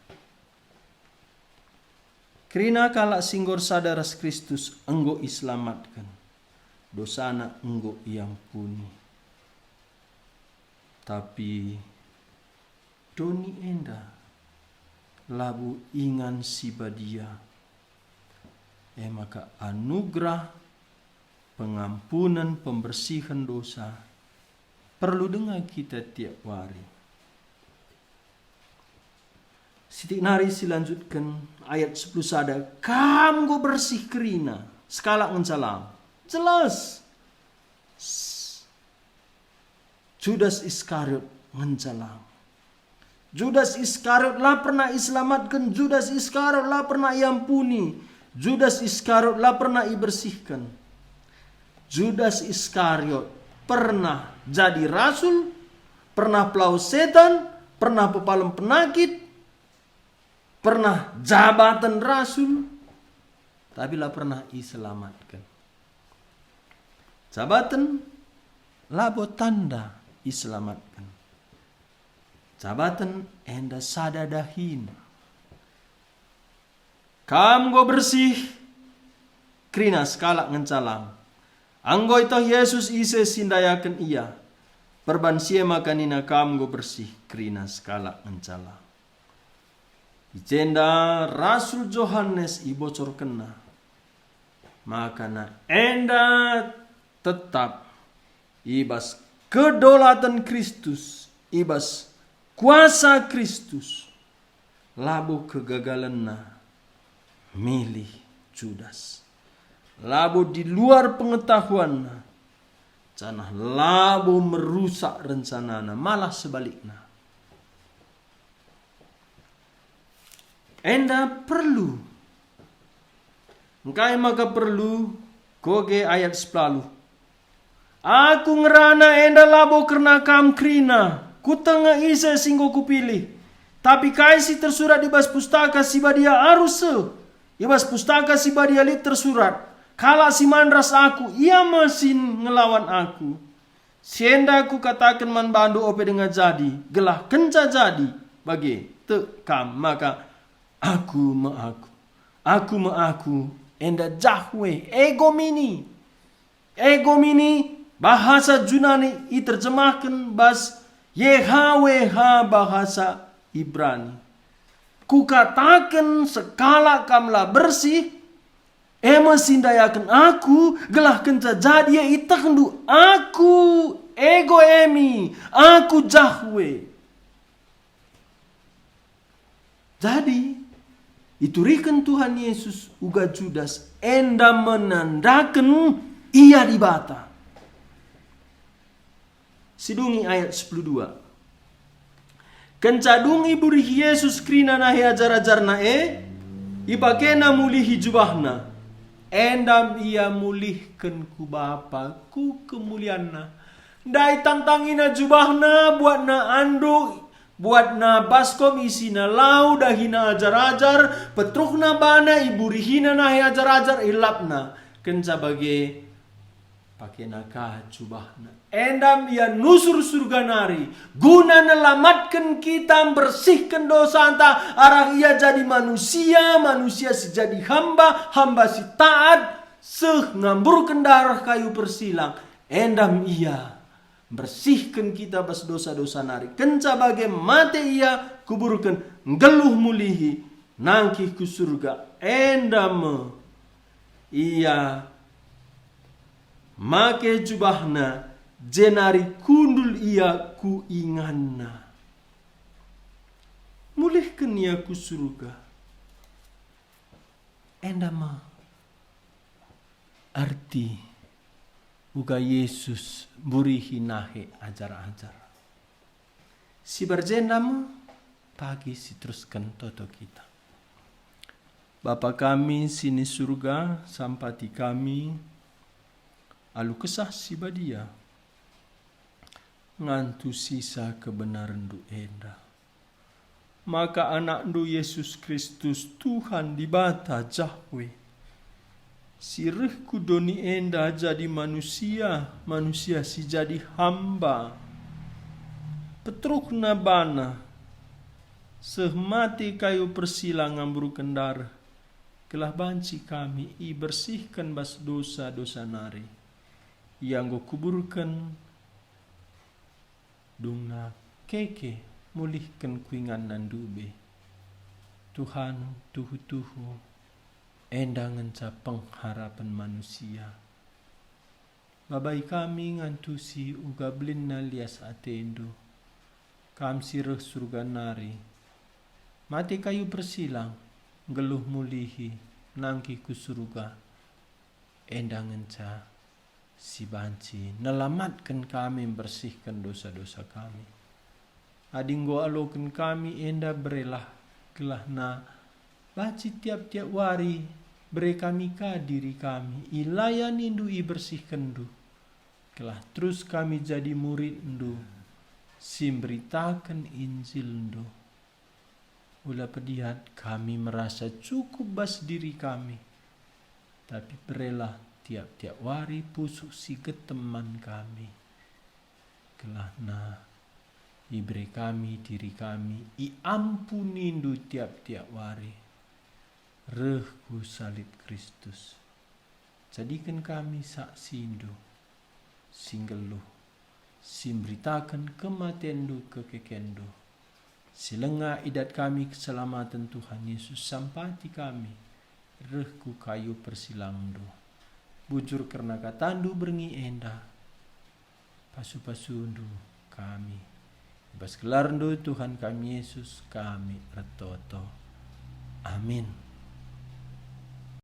Kerina kalak singgor sadaras Kristus enggo islamatkan. Dosana enggo iampuni. Tapi doni enda labu ingan si badia. Maka anugerah pengampunan pembersihan dosa perlu dengan kita tiap hari. Sitik nari silanjutkan ayat 10 sada. Kam go bersih kerina. Sekala ngencalam. Jelas. Judas Iskariot ngencalam. Judas Iskariot lah pernah iselamatkan. Judas Iskariot lah pernah iampuni. Judas Iskariot lah pernah ibersihkan. Judas Iskariot pernah jadi rasul. Pernah pelau setan. Pernah pepalam penakit. Pernah jabatan rasul, tapi lah pernah iselamatkan. Jabatan labo tanda iselamatkan. Jabatan enda sadadahin. Kam go bersih, krina skala ngencalang. Anggo ito Yesus ise sindayakan ia. Perban sia makanina kam go bersih, krina skala ngencalang. Ijenda Rasul Yohanes ibocor kena. Makana enda tetap ibas kedaulatan Kristus, ibas kuasa Kristus. Labu kegagalanna milih Judas. Labu di luar pengetahuan, canah labu merusak rencanana, malah sebaliknya. Enda perlu. Engkai maka perlu koge ayat 10. Aku ngerana enda labo kerna kam krina. Ku tengah isa singgo kupilih. Tapi kaisi tersurat di bas pustaka si badia aruse. Di bas pustaka si badia lit tersurat. Kala si mandras aku, ia masih ngelawan aku. Sienda aku katakan man bandu ope dengan jadi, gelah kenca jadi, bagi tekam maka aku me aku, enda jahwe, ego mini, bahasa Junani diterjemahkan bas Yehweh bahasa Ibrani. Kukatakan sekala kamlah bersih, ema sindayakan aku, gelah kenca jadi itakendu aku, ego emi, aku Jahwe. Jadi, iturikan Tuhan Yesus uga Judas, enda menandakan ia dibata. Sidungi ayat 12. Kencadungi burih Yesus krina nahi ajar-ajar nae, ipakena mulihi jubahna. Endam ia mulihkan ku Bapa ku kemulianna. Dai tantangina jubahna buat na andu, buat na baskom isina lau dahina ajar-ajar, petruhna bana iburihina nahi ajar-ajar ilapna. Kenca bage pakena ka jubahna. Endam ia nusur surga nari, guna nelamatkan kita, bersihkan dosa anta, arah ia jadi manusia si jadi hamba si taat, ngamburkan darah kayu persilang. Endam ia bersihkan kita bas dosa-dosa nari. Kenca bagai mate ia kuburkan, ngeluh mulihi, nangkih ku surga. Endam ia make jubahna, jenari kundul ia ku inganna. Mulihkan ia ku surga. Endama arti uga Yesus burihi nahe ajar-ajar. Si berjendam pagi si teruskan toto kita. Bapa kami sini surga, sampati kami alu kesah si badia. Ngantu sisa kebenaran du enda. Maka anak du Yesus Kristus Tuhan dibata Jahwe. Sirih kudoni enda jadi manusia si jadi hamba. Petruk nabana. Sehmati kayu persilang ngamburu kendar. Kelah banci kami i bersihkan bas dosa-dosa nari. Yang go kuburkan dungna keke mulihkan kuingan nandube. Tuhan tuhu-tuhu endang ngenca pengharapan manusia. Babai kami ngantusi uga blinna lias atendo. Kam sireh surga nari. Mati kayu persilang geluh mulihi nangki ku surga. Endang ngenca si banci nelamatkan kami, bersihkan dosa-dosa kami. Adinggo alokan kami enda berelah gelah na baci tiap-tiap wari bere kami ka diri kami ilayan indu i bersihkan du. Gelah terus kami jadi murid ndu, simberitakan Injil ndu. Ula pedihat kami merasa cukup bas diri kami, tapi berelah tiap-tiap wari pusuk si teman kami. Kelahna iberi kami diri kami, i ampuni ndu tiap-tiap wari. Rehku salib Kristus. Jadikan kami saksi ndu, singgeluh, simberitakan kematian ndu kekekendu. Silengah idat kami keselamatan Tuhan Yesus sampati kami, rehku kayu persilang ndu. Bujur karena katandu berngi enda pasu-pasundu kami. Bas kelarndu Tuhan kami Yesus kami retoto. Amin.